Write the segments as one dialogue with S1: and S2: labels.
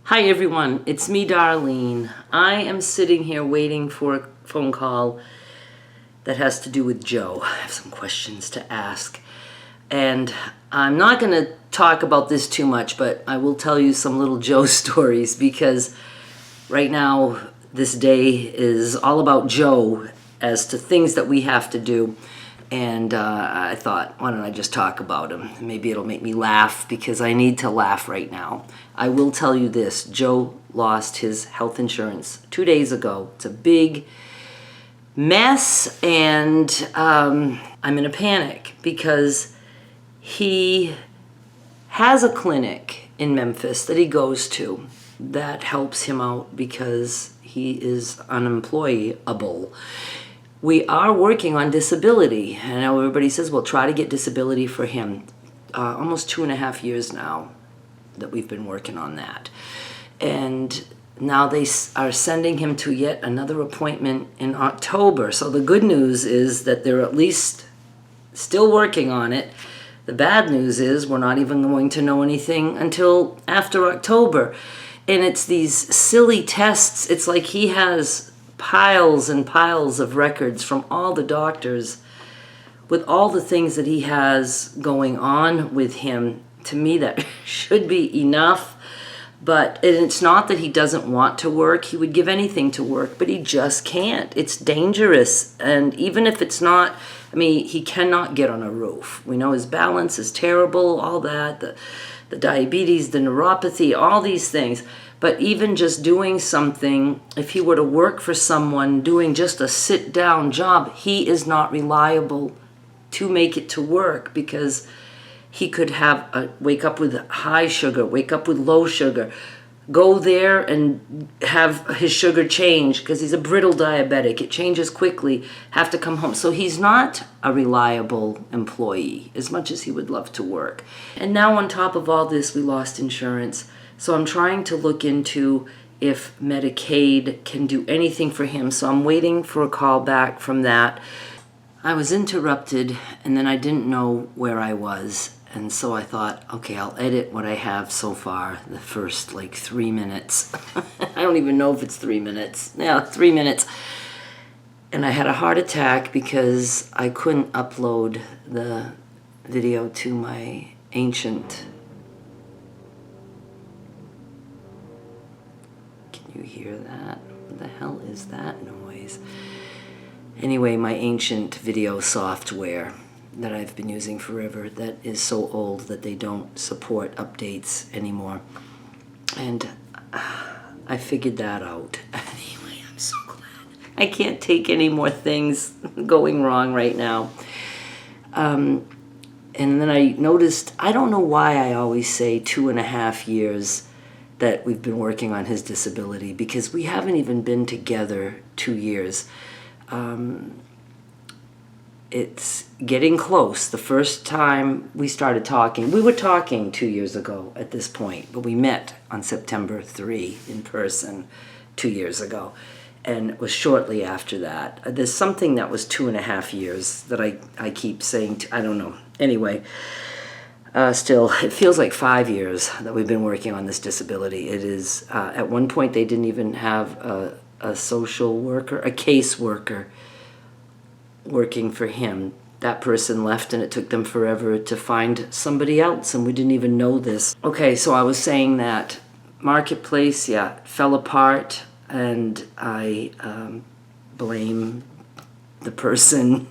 S1: Hi everyone, it's me Darlene. I am sitting here waiting for a phone call that has to do with Joe. I have some questions to ask. And I'm not going to talk about this too much, but I will tell you some little Joe stories because right now this day is all about Joe as to things that we have to do. And I thought, why don't I just talk about him? Maybe it'll make me laugh because I need to laugh right now. I will tell you this, Joe lost his health insurance 2 days ago. It's a big mess and I'm in a panic because he has a clinic in Memphis that he goes to that helps him out because he is unemployable. We are working on disability. I know everybody says, well, try to get disability for him. Almost 2.5 years now that we've been working on that. And now they are sending him to yet another appointment in October. So the good news is that they're at least still working on it. The bad news is we're not even going to know anything until after October. And it's these silly tests. It's like he has piles and piles of records from all the doctors with all the things that he has going on with him. To me, that should be enough. But it's not that he doesn't want to work. He would give anything to work, but he just can't. It's dangerous. And even if it's not, he cannot get on a roof. We know his balance is terrible, all that, the diabetes, the neuropathy, all these things. But even just doing something, if he were to work for someone doing just a sit-down job, he is not reliable to make it to work because he could wake up with high sugar, wake up with low sugar, go there and have his sugar change because he's a brittle diabetic. It changes quickly, have to come home. So he's not a reliable employee as much as he would love to work. And now on top of all this, we lost insurance. So I'm trying to look into if Medicaid can do anything for him. So I'm waiting for a call back from that. I was interrupted and then I didn't know where I was. And so I thought, okay, I'll edit what I have so far, the first 3 minutes. I don't even know if it's 3 minutes. Yeah, 3 minutes. And I had a heart attack because I couldn't upload the video to my ancient. You hear that? What the hell is that noise? Anyway, my ancient video software that I've been using forever that is so old that they don't support updates anymore. And I figured that out. Anyway, I'm so glad. I can't take any more things going wrong right now. And then I noticed, I don't know why I always say 2.5 years that we've been working on his disability because we haven't even been together 2 years. It's getting close. The first time we started talking, we were talking 2 years ago at this point, but we met on September 3 in person 2 years ago. And it was shortly after that. There's something that was 2.5 years that I keep saying, I don't know. Anyway. Still, it feels like 5 years that we've been working on this disability. It is, at one point they didn't even have a social worker, a caseworker working for him. That person left and it took them forever to find somebody else and we didn't even know this. Okay, so I was saying that Marketplace, fell apart and I blame the person.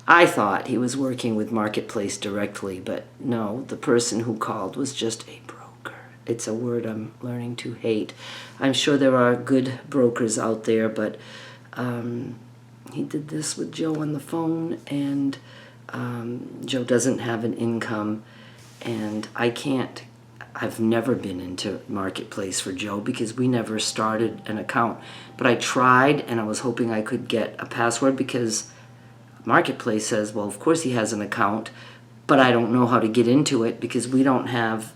S1: I thought he was working with Marketplace directly, but no, the person who called was just a broker. It's a word I'm learning to hate. I'm sure there are good brokers out there, but he did this with Joe on the phone, and Joe doesn't have an income, and I've never been into Marketplace for Joe because we never started an account. But I tried, and I was hoping I could get a password because Marketplace says, well, of course he has an account, but I don't know how to get into it because we don't have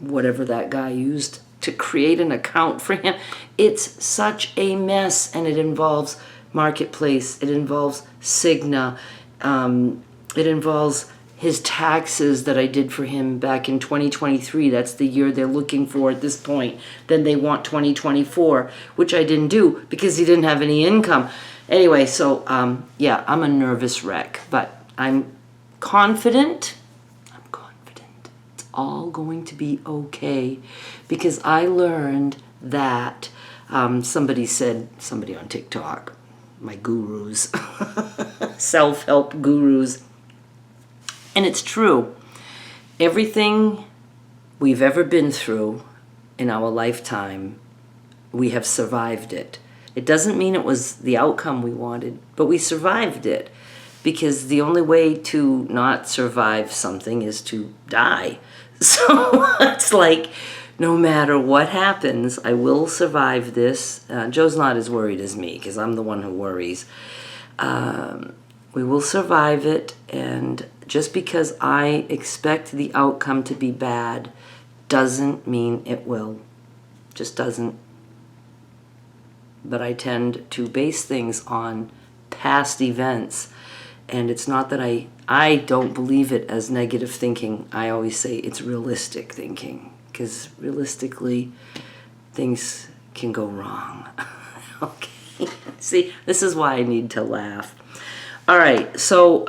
S1: whatever that guy used to create an account for him. It's such a mess, and it involves Marketplace, it involves Cigna, it involves his taxes that I did for him back in 2023. That's the year they're looking for at this point. Then they want 2024, which I didn't do because he didn't have any income. Anyway, so yeah, I'm a nervous wreck, but I'm confident. I'm confident it's all going to be okay, because I learned that somebody on TikTok, my gurus, self-help gurus, and it's true. Everything we've ever been through in our lifetime, we have survived it. It doesn't mean it was the outcome we wanted, but we survived it, because the only way to not survive something is to die. So it's like, no matter what happens, I will survive this. Joe's not as worried as me, because I'm the one who worries. We will survive it, and just because I expect the outcome to be bad doesn't mean it will. Just doesn't. But I tend to base things on past events, and it's not that I don't believe it as negative thinking. I always say it's realistic thinking, because realistically things can go wrong. Okay, see, this is why I need to laugh. All right, so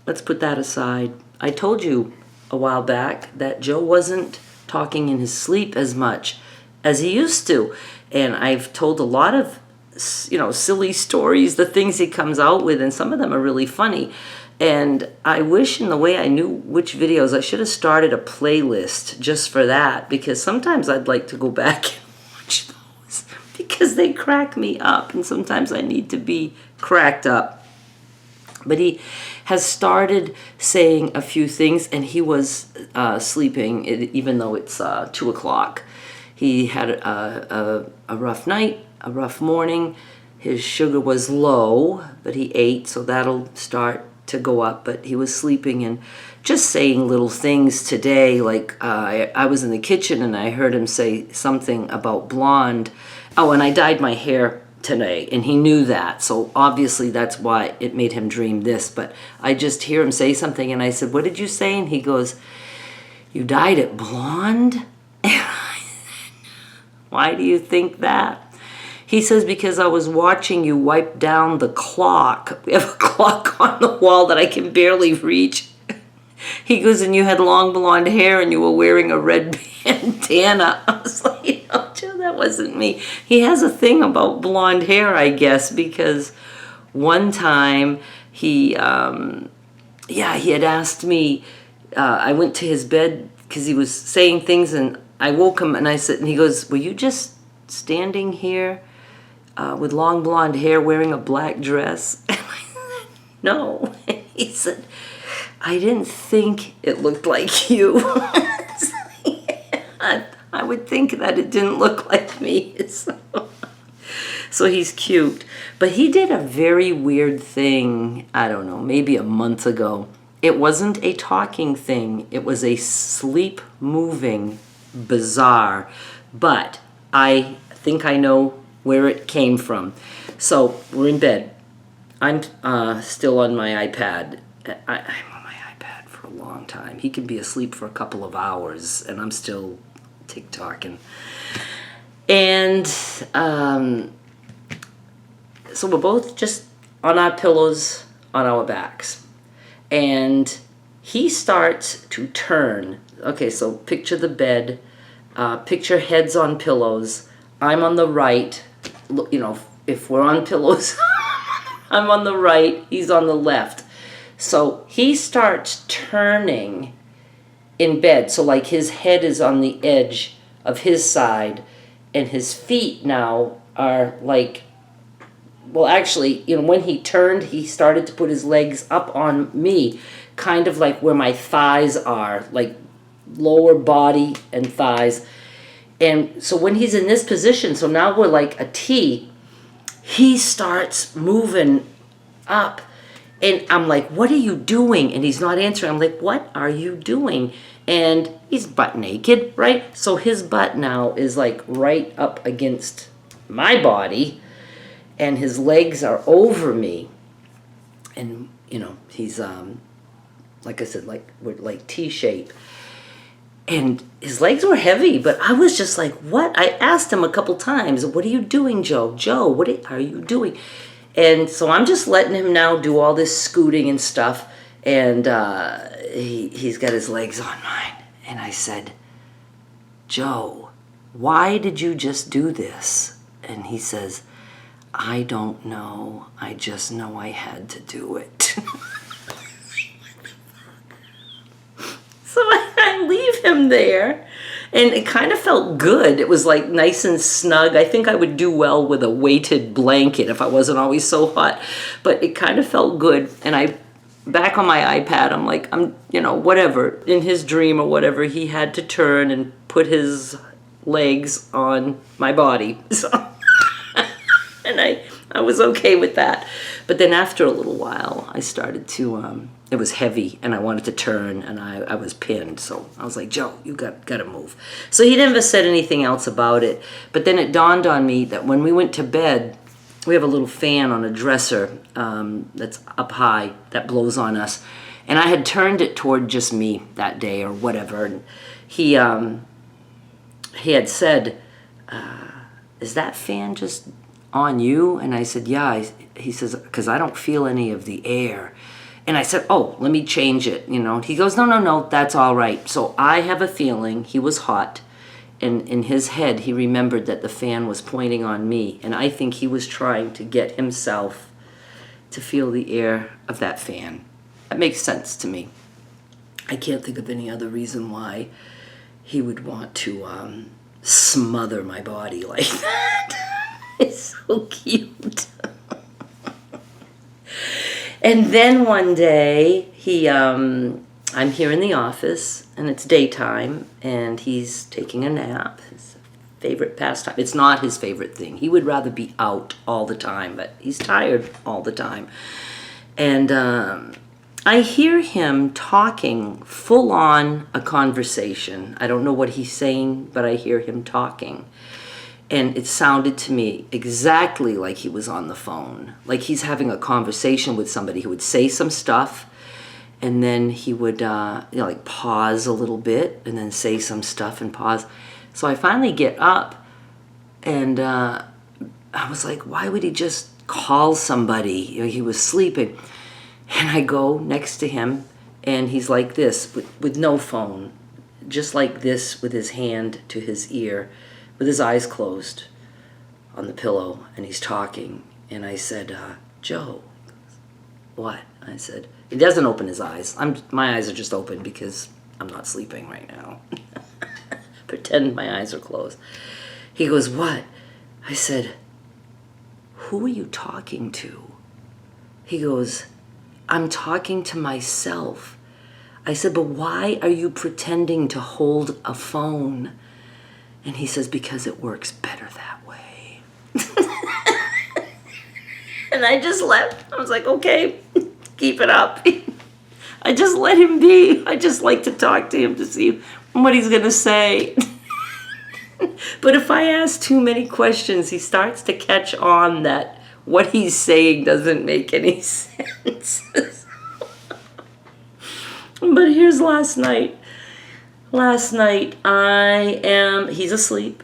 S1: let's put that aside. I told you a while back that Joe wasn't talking in his sleep as much as he used to. And I've told a lot of, silly stories, the things he comes out with, and some of them are really funny. And I wish, in the way I knew which videos, I should have started a playlist just for that, because sometimes I'd like to go back and watch those, because they crack me up, and sometimes I need to be cracked up. But he has started saying a few things, and he was sleeping, even though it's 2 o'clock. He had a rough night, a rough morning. His sugar was low, but he ate, so that'll start to go up. But he was sleeping and just saying little things today, like I was in the kitchen and I heard him say something about blonde. Oh, and I dyed my hair today, and he knew that, so obviously that's why it made him dream this. But I just hear him say something, and I said, "What did you say?" And he goes, "You dyed it blonde?" Why do you think that? He says, "Because I was watching you wipe down the clock. We have a clock on the wall that I can barely reach." He goes, "And you had long blonde hair and you were wearing a red bandana." I was like, Joe, that wasn't me. He has a thing about blonde hair, I guess, because one time he had asked me, I went to his bed because he was saying things, and I woke him and I said, and he goes, "Were you just standing here with long blonde hair wearing a black dress?" And I said, "No." And he said, "I didn't think it looked like you." I would think that it didn't look like me. So he's cute. But he did a very weird thing, I don't know, maybe a month ago. It wasn't a talking thing. It was a sleep-moving, bizarre. But I think I know where it came from. So we're in bed. I'm still on my iPad. I'm on my iPad for a long time. He can be asleep for a couple of hours, and I'm still TikToking. And so we're both just on our pillows on our backs. And he starts to turn. Okay, so picture the bed. Picture heads on pillows. I'm on the right. If we're on pillows, I'm on the right, he's on the left. So he starts turning in bed. So like his head is on the edge of his side, and his feet now are like, well, actually, when he turned, he started to put his legs up on me, kind of like where my thighs are, like lower body and thighs. And so when he's in this position, so now we're like a T, he starts moving up. And I'm like, "What are you doing?" And he's not answering. I'm like, "What are you doing?" And he's butt naked, right? So his butt now is like right up against my body, and his legs are over me. And, he's like I said, like T-shape. And his legs were heavy, but I was just like, what? I asked him a couple times, what are you doing, Joe? Joe, what are you doing? And so I'm just letting him now do all this scooting and stuff. And he's got his legs on mine. And I said, Joe, why did you just do this? And he says, I don't know. I just know I had to do it. So I leave him there, and it kind of felt good. It was like nice and snug. I think I would do well with a weighted blanket if I wasn't always so hot, but it kind of felt good. And back on my iPad, I'm like, whatever. In his dream or whatever, he had to turn and put his legs on my body. So, and I was okay with that. But then after a little while, I started to, it was heavy, and I wanted to turn, and I was pinned. So I was like, Joe, you got to move. So he never said anything else about it. But then it dawned on me that when we went to bed, we have a little fan on a dresser that's up high that blows on us. And I had turned it toward just me that day or whatever. And he had said, is that fan just on you? And I said, yeah. He says, because I don't feel any of the air. And I said, oh, let me change it. He goes, no, that's all right. So I have a feeling he was hot. And in his head, he remembered that the fan was pointing on me. And I think he was trying to get himself to feel the air of that fan. That makes sense to me. I can't think of any other reason why he would want to smother my body like that. It's so cute. And then one day, I'm here in the office, and it's daytime, and he's taking a nap. His favorite pastime. It's not his favorite thing. He would rather be out all the time, but he's tired all the time. And I hear him talking full on a conversation. I don't know what he's saying, but I hear him talking. And it sounded to me exactly like he was on the phone. Like he's having a conversation with somebody who would say some stuff, and then he would like pause a little bit and then say some stuff and pause. So I finally get up, and I was like, why would he just call somebody? He was sleeping. And I go next to him, and he's like this with no phone, just like this with his hand to his ear, with his eyes closed on the pillow, and he's talking. And I said, Joe. What? I said, he doesn't open his eyes. My eyes are just open because I'm not sleeping right now. Pretend my eyes are closed. He goes, what? I said, who are you talking to? He goes, I'm talking to myself. I said, but why are you pretending to hold a phone? And he says, because it works better that way. And I just left. I was like, okay, keep it up. I just let him be. I just like to talk to him to see what he's going to say. But if I ask too many questions, he starts to catch on that what he's saying doesn't make any sense. But here's last night. Last night, he's asleep.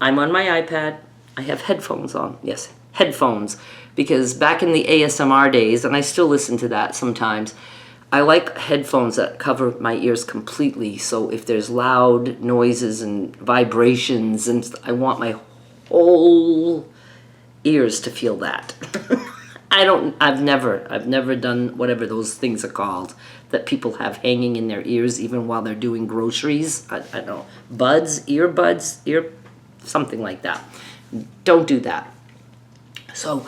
S1: I'm on my iPad. I have headphones on. Yes, headphones. Because back in the ASMR days, and I still listen to that sometimes, I like headphones that cover my ears completely. So if there's loud noises and vibrations, and I want my whole ears to feel that. I've never done whatever those things are called that people have hanging in their ears even while they're doing groceries. I don't know, earbuds, something like that. Don't do that. So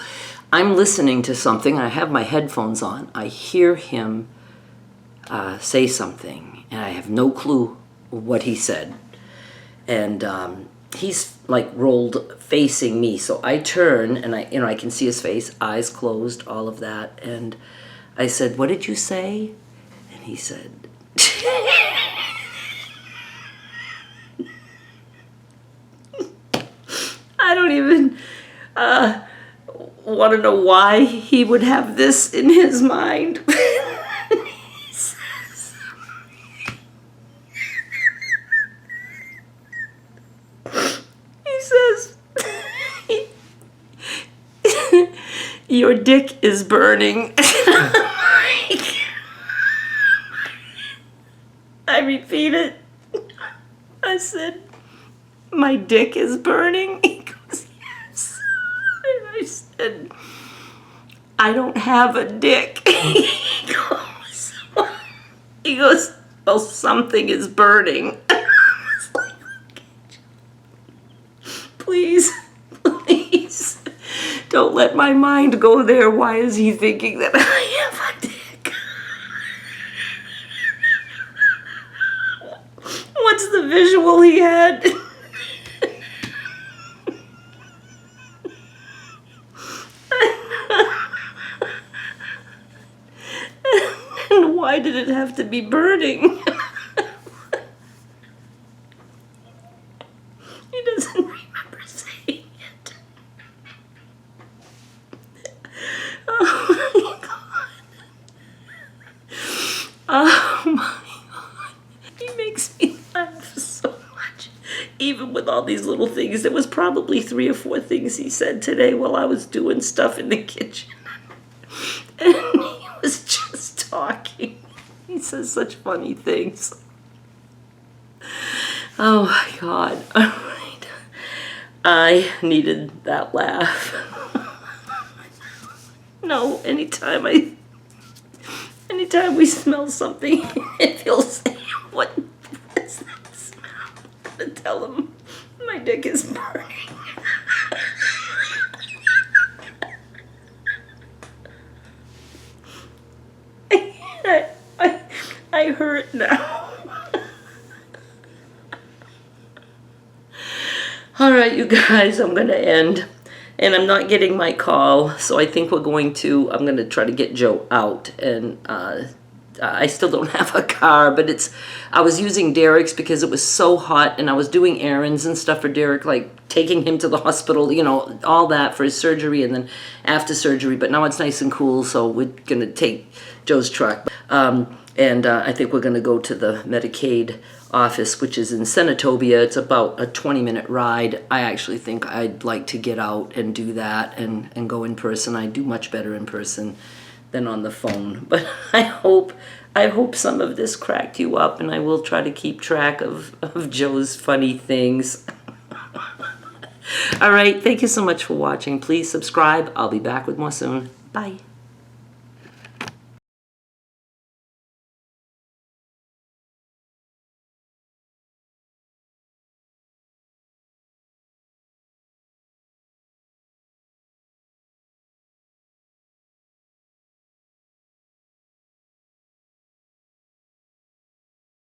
S1: I'm listening to something. I have my headphones on. I hear him say something, and I have no clue what he said. And he's like rolled facing me. So I turn, and I can see his face, eyes closed, all of that. And I said, what did you say? And he said, I don't even want to know why he would have this in his mind. He said, your dick is burning. I repeat it. I said, my dick is burning? He goes, yes. And I said, I don't have a dick. He goes, well, something is burning. I was like, okay, please, don't let my mind go there. Why is he thinking that I have a dick? What's the visual he had? And why did it have to be burning? He doesn't remember saying it. Oh my God. Oh my God. He makes me laugh so much. Even with all these little things. There was probably 3 or 4 things he said today while I was doing stuff in the kitchen. And he was just talking. He says such funny things. Oh my God. All right. I needed that laugh. No, anytime we smell something, he'll say, what is that smell? I'm gonna tell him my dick is burning. I hurt now. All right, you guys, I'm going to end. And I'm not getting my call, so I think I'm going to try to get Joe out. And I still don't have a car, but I was using Derek's because it was so hot, and I was doing errands and stuff for Derek, like taking him to the hospital, you know, all that for his surgery and then after surgery. But now it's nice and cool, so we're going to take Joe's truck. And I think we're going to go to the Medicaid office, which is in Senatobia. It's about a 20-minute ride. I actually think I'd like to get out and do that and go in person. I do much better in person than on the phone. But I hope some of this cracked you up, and I will try to keep track of Joe's funny things. All right, thank you so much for watching. Please subscribe. I'll be back with more soon. Bye.